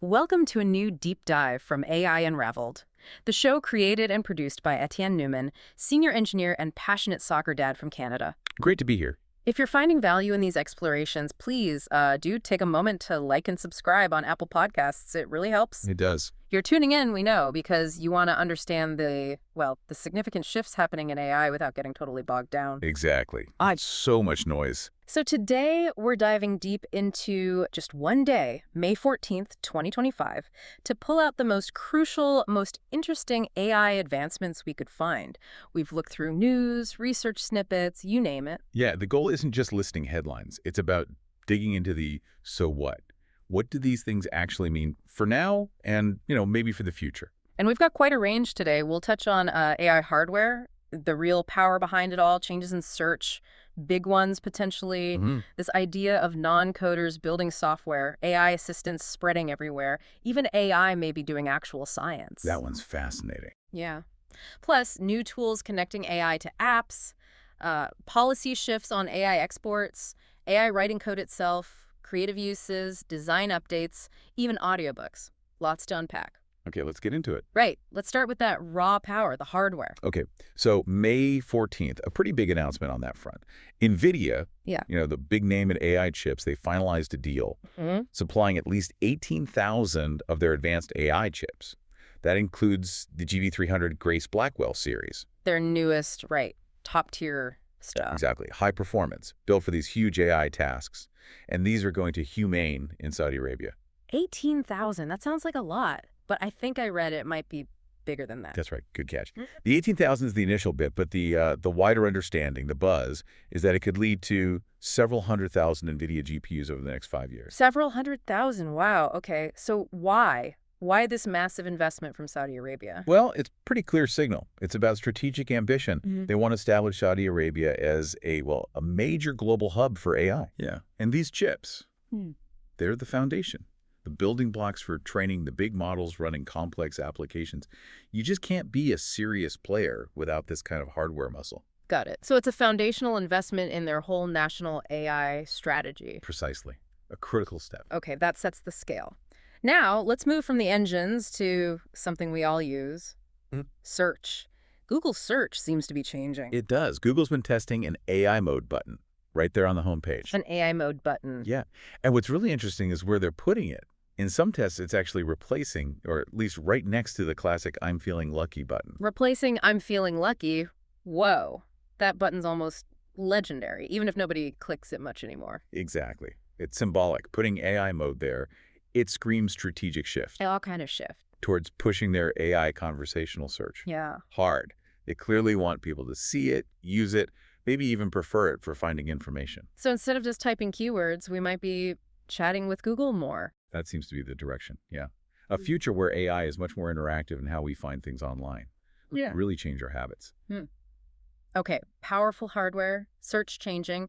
Welcome to a new deep dive from AI Unraveled, the show created and produced by Etienne Newman, senior engineer and passionate soccer dad from Canada. Great to be here. If you're finding value in these explorations, please do take a moment to like and subscribe on Apple Podcasts. It really helps. It does. You're tuning in, we know, because you want to understand the significant shifts happening in AI without getting totally bogged down. Exactly. Odd. So much noise. So today, we're diving deep into just one day, May 14th, 2025, to pull out the most crucial, most interesting AI advancements we could find. We've looked through news, research snippets, you name it. Yeah, the goal isn't just listing headlines. It's about digging into the so what. What do these things actually mean for now and, maybe for the future? And we've got quite a range today. We'll touch on AI hardware, the real power behind it all, changes in search, big ones potentially, this idea of non-coders building software, AI assistants spreading everywhere, even AI may be doing actual science. That one's fascinating. Yeah. Plus, new tools connecting AI to apps, policy shifts on AI exports, AI writing code itself, creative uses, design updates, even audiobooks. Lots to unpack. Okay, let's get into it. Right. Let's start with that raw power, the hardware. Okay, so May 14th, a pretty big announcement on that front. NVIDIA, the big name in AI chips, they finalized a deal supplying at least 18,000 of their advanced AI chips. That includes the GB300 Grace Blackwell series. Their newest, top-tier stuff. Exactly. High performance, built for these huge AI tasks. And these are going to Humane in Saudi Arabia. 18,000, that sounds like a lot. But I think I read it might be bigger than that. That's right. Good catch. The 18,000 is the initial bit, but the wider understanding, the buzz, is that it could lead to several 100,000 NVIDIA GPUs over the next 5 years. Several 100,000. Wow. Okay. So why? Why this massive investment from Saudi Arabia? Well, it's a pretty clear signal. It's about strategic ambition. They want to establish Saudi Arabia as a major global hub for AI. Yeah. And these chips, they're the foundation. The building blocks for training the big models running complex applications. You just can't be a serious player without this kind of hardware muscle. Got it. So it's a foundational investment in their whole national AI strategy. Precisely. A critical step. Okay, that sets the scale. Now, let's move from the engines to something we all use, search. Google search seems to be changing. It does. Google's been testing an AI mode button right there on the homepage. An AI mode button. Yeah. And what's really interesting is where they're putting it. In some tests, it's actually replacing, or at least right next to the classic I'm feeling lucky button. Replacing I'm feeling lucky? Whoa. That button's almost legendary, even if nobody clicks it much anymore. Exactly. It's symbolic. Putting AI mode there, it screams strategic shift. All kind of shift. Towards pushing their AI conversational search. Yeah. Hard. They clearly want people to see it, use it, maybe even prefer it for finding information. So instead of just typing keywords, we might be chatting with Google more. That seems to be the direction, yeah. A future where AI is much more interactive in how we find things online. Yeah. Really change our habits. Okay, powerful hardware, search changing.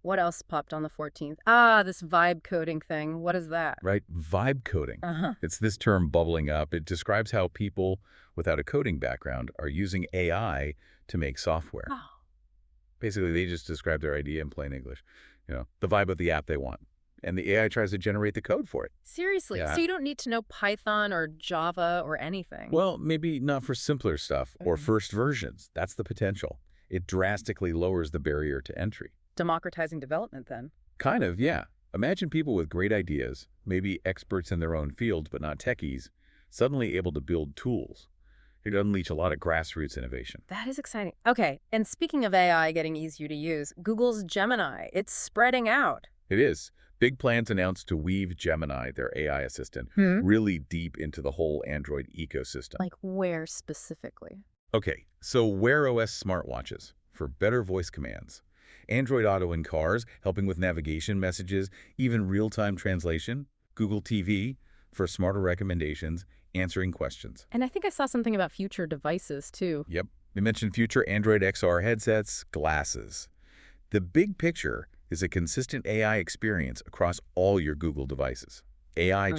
What else popped on the 14th? This vibe coding thing. What is that? Right, vibe coding. It's this term bubbling up. It describes how people without a coding background are using AI to make software. Oh. Basically, they just describe their idea in plain English. The vibe of the app they want. And the AI tries to generate the code for it. Seriously? Yeah. So you don't need to know Python or Java or anything? Well, maybe not for simpler stuff or first versions. That's the potential. It drastically lowers the barrier to entry. Democratizing development, then? Kind of, yeah. Imagine people with great ideas, maybe experts in their own fields but not techies, suddenly able to build tools. It unleash a lot of grassroots innovation. That is exciting. Okay, and speaking of AI getting easier to use, Google's Gemini, it's spreading out. It is. Big plans announced to weave Gemini, their AI assistant, really deep into the whole Android ecosystem. Like where specifically? Okay, so Wear OS smartwatches for better voice commands. Android Auto in cars, helping with navigation messages, even real-time translation. Google TV for smarter recommendations, answering questions. And I think I saw something about future devices, too. Yep. They mentioned future Android XR headsets, glasses. The big picture is a consistent AI experience across all your Google devices. AI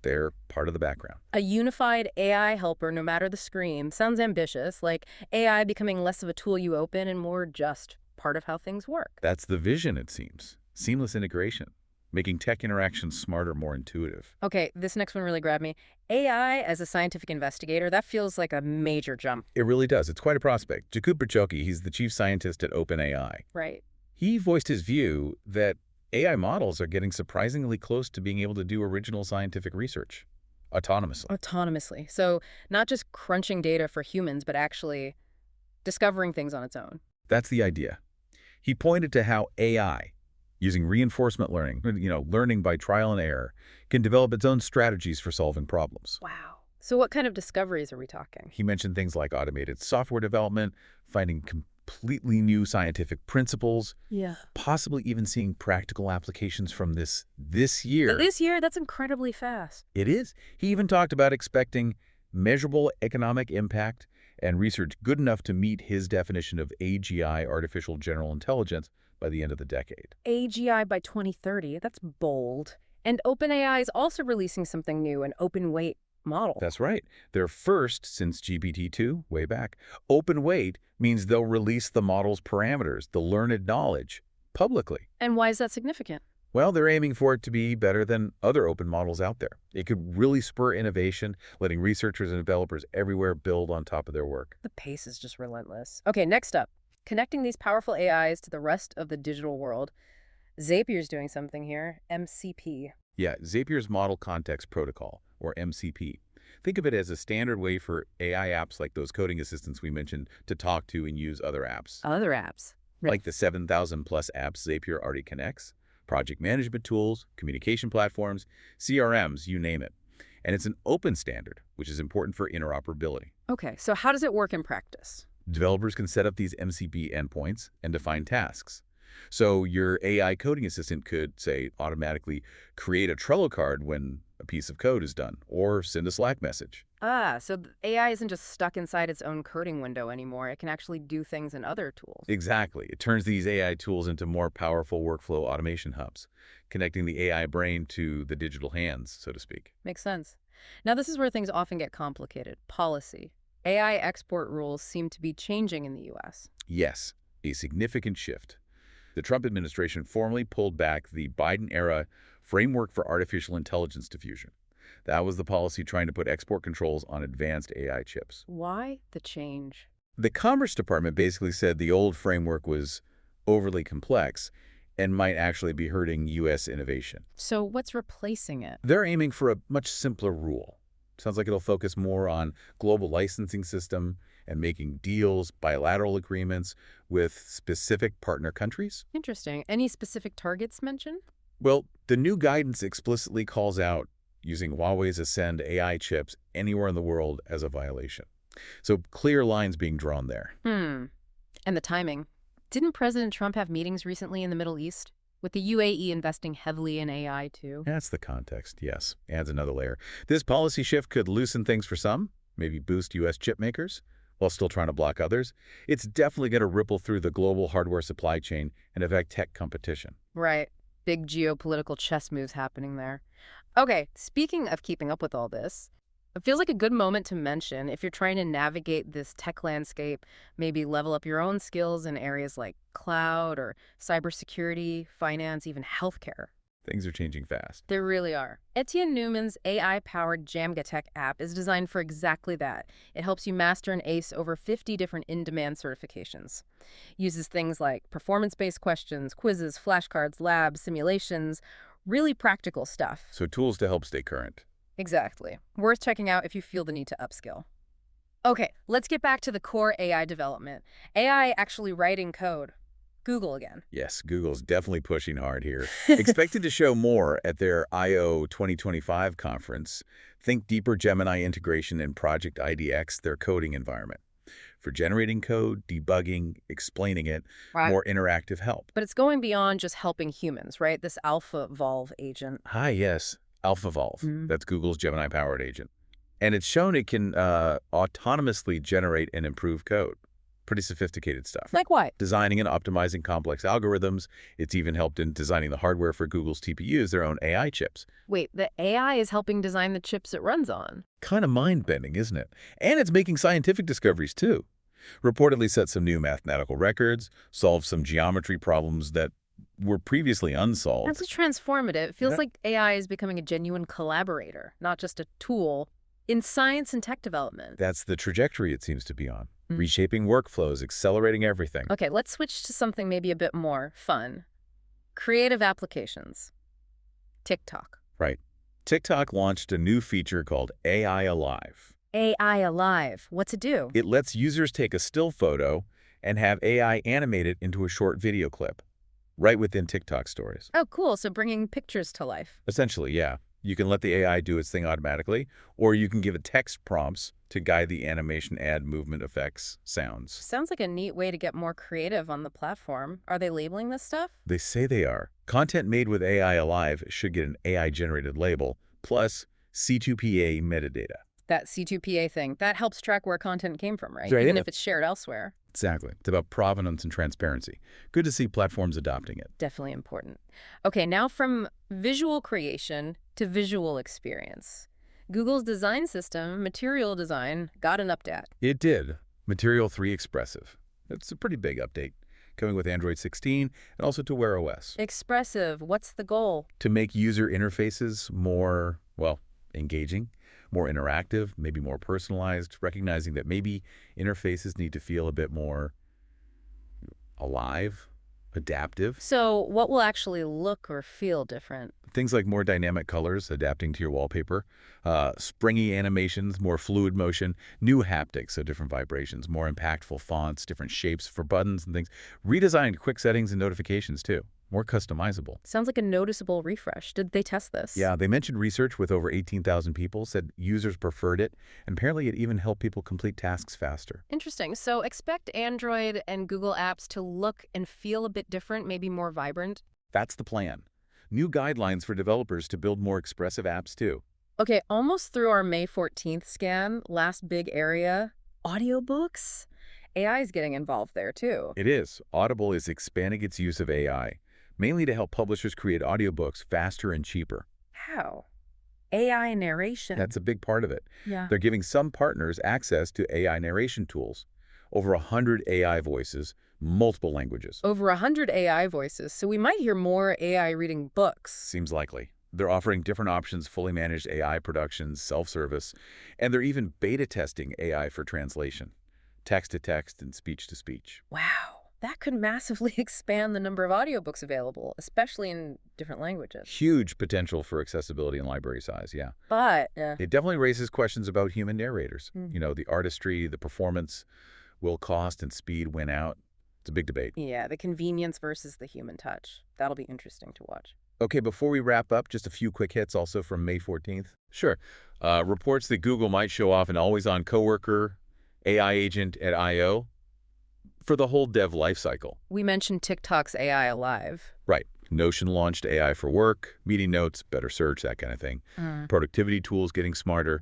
they're part of the background. A unified AI helper, no matter the screen, sounds ambitious, like AI becoming less of a tool you open and more just part of how things work. That's the vision, it seems. Seamless integration. making tech interactions smarter, more intuitive. Okay, this next one really grabbed me. AI as a scientific investigator, that feels like a major jump. It really does. It's quite a prospect. Jakub Berchoki, he's the chief scientist at OpenAI. Right. He voiced his view that AI models are getting surprisingly close to being able to do original scientific research autonomously. Autonomously. So not just crunching data for humans, but actually discovering things on its own. That's the idea. He pointed to how AI, using reinforcement learning, learning by trial and error, can develop its own strategies for solving problems. Wow. So what kind of discoveries are we talking? He mentioned things like automated software development, finding completely new scientific principles, Yeah. possibly even seeing practical applications from this year. This year, that's incredibly fast. It is. He even talked about expecting measurable economic impact and research good enough to meet his definition of AGI, artificial general intelligence, by the end of the decade. AGI by 2030, that's bold. And OpenAI is also releasing something new, an open weight model. That's right. Their first since GPT-2, way back. Open weight means they'll release the model's parameters, the learned knowledge, publicly. And why is that significant? Well, they're aiming for it to be better than other open models out there. It could really spur innovation, letting researchers and developers everywhere build on top of their work. The pace is just relentless. Okay, next up. Connecting these powerful AIs to the rest of the digital world. Zapier's doing something here. MCP. Yeah, Zapier's Model Context Protocol, or MCP. Think of it as a standard way for AI apps like those coding assistants we mentioned to talk to and use other apps. Other apps. Right. Like the 7,000 plus apps Zapier already connects, project management tools, communication platforms, CRMs, you name it. And it's an open standard, which is important for interoperability. Okay, so how does it work in practice? Developers can set up these MCP endpoints and define tasks. So your AI coding assistant could, say, automatically create a Trello card when a piece of code is done, or send a Slack message. So the AI isn't just stuck inside its own coding window anymore. It can actually do things in other tools. Exactly. It turns these AI tools into more powerful workflow automation hubs, connecting the AI brain to the digital hands, so to speak. Makes sense. Now, this is where things often get complicated. Policy. AI export rules seem to be changing in the U.S. Yes, a significant shift. The Trump administration formally pulled back the Biden-era framework for artificial intelligence diffusion. That was the policy trying to put export controls on advanced AI chips. Why the change? The Commerce Department basically said the old framework was overly complex and might actually be hurting U.S. innovation. So what's replacing it? They're aiming for a much simpler rule. Sounds like it'll focus more on global licensing system and making deals, bilateral agreements with specific partner countries. Interesting. Any specific targets mentioned? Well, the new guidance explicitly calls out using Huawei's Ascend AI chips anywhere in the world as a violation. So clear lines being drawn there. And the timing. Didn't President Trump have meetings recently in the Middle East? With the UAE investing heavily in AI, too. That's the context, yes. Adds another layer. This policy shift could loosen things for some, maybe boost U.S. chip makers, while still trying to block others. It's definitely going to ripple through the global hardware supply chain and affect tech competition. Right. Big geopolitical chess moves happening there. Okay, speaking of keeping up with all this, it feels like a good moment to mention, if you're trying to navigate this tech landscape, maybe level up your own skills in areas like cloud or cybersecurity, finance, even healthcare. Things are changing fast. They really are. Etienne Newman's AI-powered JamgaTech app is designed for exactly that. It helps you master and ace over 50 different in-demand certifications. Uses things like performance-based questions, quizzes, flashcards, labs, simulations, really practical stuff. So tools to help stay current. Exactly. Worth checking out if you feel the need to upskill. Okay, let's get back to the core AI development. AI actually writing code. Google again. Yes, Google's definitely pushing hard here. Expected to show more at their I/O 2025 conference. Think deeper Gemini integration in Project IDX, their coding environment. For generating code, debugging, explaining it, more interactive help. But it's going beyond just helping humans, right? This AlphaVolve agent. Hi, yes. AlphaVolve. That's Google's Gemini-powered agent. And it's shown it can autonomously generate and improve code. Pretty sophisticated stuff. Like what? Designing and optimizing complex algorithms. It's even helped in designing the hardware for Google's TPUs, their own AI chips. Wait, the AI is helping design the chips it runs on? Kind of mind-bending, isn't it? And it's making scientific discoveries, too. Reportedly set some new mathematical records, solved some geometry problems that were previously unsolved. That's transformative. It feels Yeah. like AI is becoming a genuine collaborator, not just a tool in science and tech development. That's the trajectory it seems to be on. Mm. Reshaping workflows, accelerating everything. Okay, let's switch to something maybe a bit more fun. Creative applications. TikTok. Right. TikTok launched a new feature called AI Alive. AI Alive. What's it do? It lets users take a still photo and have AI animate it into a short video clip, right within TikTok stories. Oh, cool. So bringing pictures to life. Essentially, yeah. You can let the AI do its thing automatically, or you can give it text prompts to guide the animation, add movement effects, sounds. Sounds like a neat way to get more creative on the platform. Are they labeling this stuff? They say they are. Content made with AI Alive should get an AI-generated label, plus C2PA metadata. That C2PA thing, that helps track where content came from, right? Right, Even yeah. if it's shared elsewhere. Exactly. It's about provenance and transparency. Good to see platforms adopting it. Definitely important. Okay, now from visual creation to visual experience. Google's design system, Material Design, got an update. It did. Material 3 Expressive. It's a pretty big update, coming with Android 16 and also to Wear OS. Expressive, what's the goal? To make user interfaces more, well, engaging, more interactive, maybe more personalized, recognizing that maybe interfaces need to feel a bit more alive, adaptive. So what will actually look or feel different? Things like more dynamic colors, adapting to your wallpaper, springy animations, more fluid motion, new haptics, so different vibrations, more impactful fonts, different shapes for buttons and things. Redesigned quick settings and notifications, too. More customizable. Sounds like a noticeable refresh. Did they test this? Yeah, they mentioned research with over 18,000 people, said users preferred it, and apparently it even helped people complete tasks faster. Interesting. So expect Android and Google apps to look and feel a bit different, maybe more vibrant? That's the plan. New guidelines for developers to build more expressive apps, too. Okay, almost through our May 14th scan, last big area, audiobooks? AI is getting involved there, too. It is. Audible is expanding its use of AI, mainly to help publishers create audiobooks faster and cheaper. How? AI narration. That's a big part of it. Yeah. They're giving some partners access to AI narration tools. Over 100 AI voices, multiple languages. Over 100 AI voices, so we might hear more AI reading books. Seems likely. They're offering different options, fully managed AI productions, self-service, and they're even beta testing AI for translation, text-to-text and speech-to-speech. Wow, that could massively expand the number of audiobooks available, especially in different languages. Huge potential for accessibility and library size, yeah. But, It definitely raises questions about human narrators. You know, the artistry, the performance, will cost and speed win out? It's a big debate. yeah, the convenience versus the human touch. That'll be interesting to watch. Okay, before we wrap up, just a few quick hits also from May 14th. Sure. Reports that Google might show off an always-on coworker AI agent at I.O. for the whole dev lifecycle. We mentioned TikTok's AI Alive. Right. Notion launched AI for work, meeting notes, better search, that kind of thing. Productivity tools getting smarter.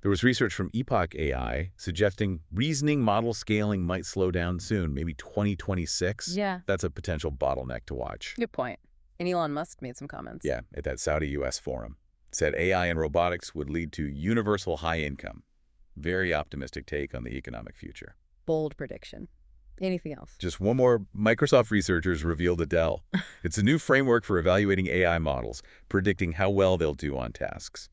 There was research from Epoch AI suggesting reasoning model scaling might slow down soon, maybe 2026. Yeah. That's a potential bottleneck to watch. Good point. And Elon Musk made some comments. Yeah, at that Saudi-US forum. Said AI and robotics would lead to universal high income. Very optimistic take on the economic future. Bold prediction. Anything else? Just one more. Microsoft researchers revealed Adele. It's a new framework for evaluating AI models, predicting how well they'll do on tasks.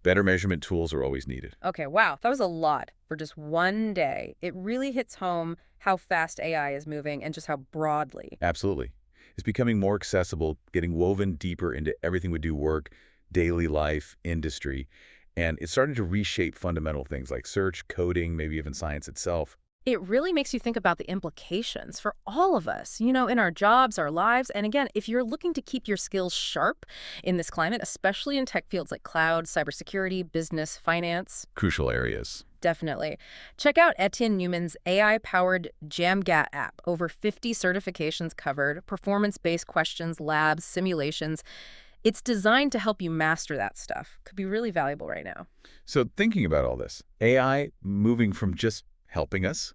Better measurement tools are always needed. Okay, wow, that was a lot for just one day. It really hits home how fast AI is moving and just how broadly. Absolutely. It's becoming more accessible, getting woven deeper into everything we do: work, daily life, industry. And it's starting to reshape fundamental things like search, coding, maybe even science itself. It really makes you think about the implications for all of us, you know, in our jobs, our lives. And again, if you're looking to keep your skills sharp in this climate, especially in tech fields like cloud, cybersecurity, business, finance. Crucial areas. Definitely. Check out Etienne Newman's AI-powered JamGat app. Over 50 certifications covered, performance-based questions, labs, simulations. It's designed to help you master that stuff. Could be really valuable right now. So thinking about all this, AI moving from just helping us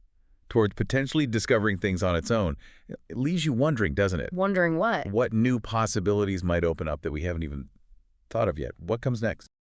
towards potentially discovering things on its own, it leaves you wondering, doesn't it? Wondering what? What new possibilities might open up that we haven't even thought of yet? What comes next?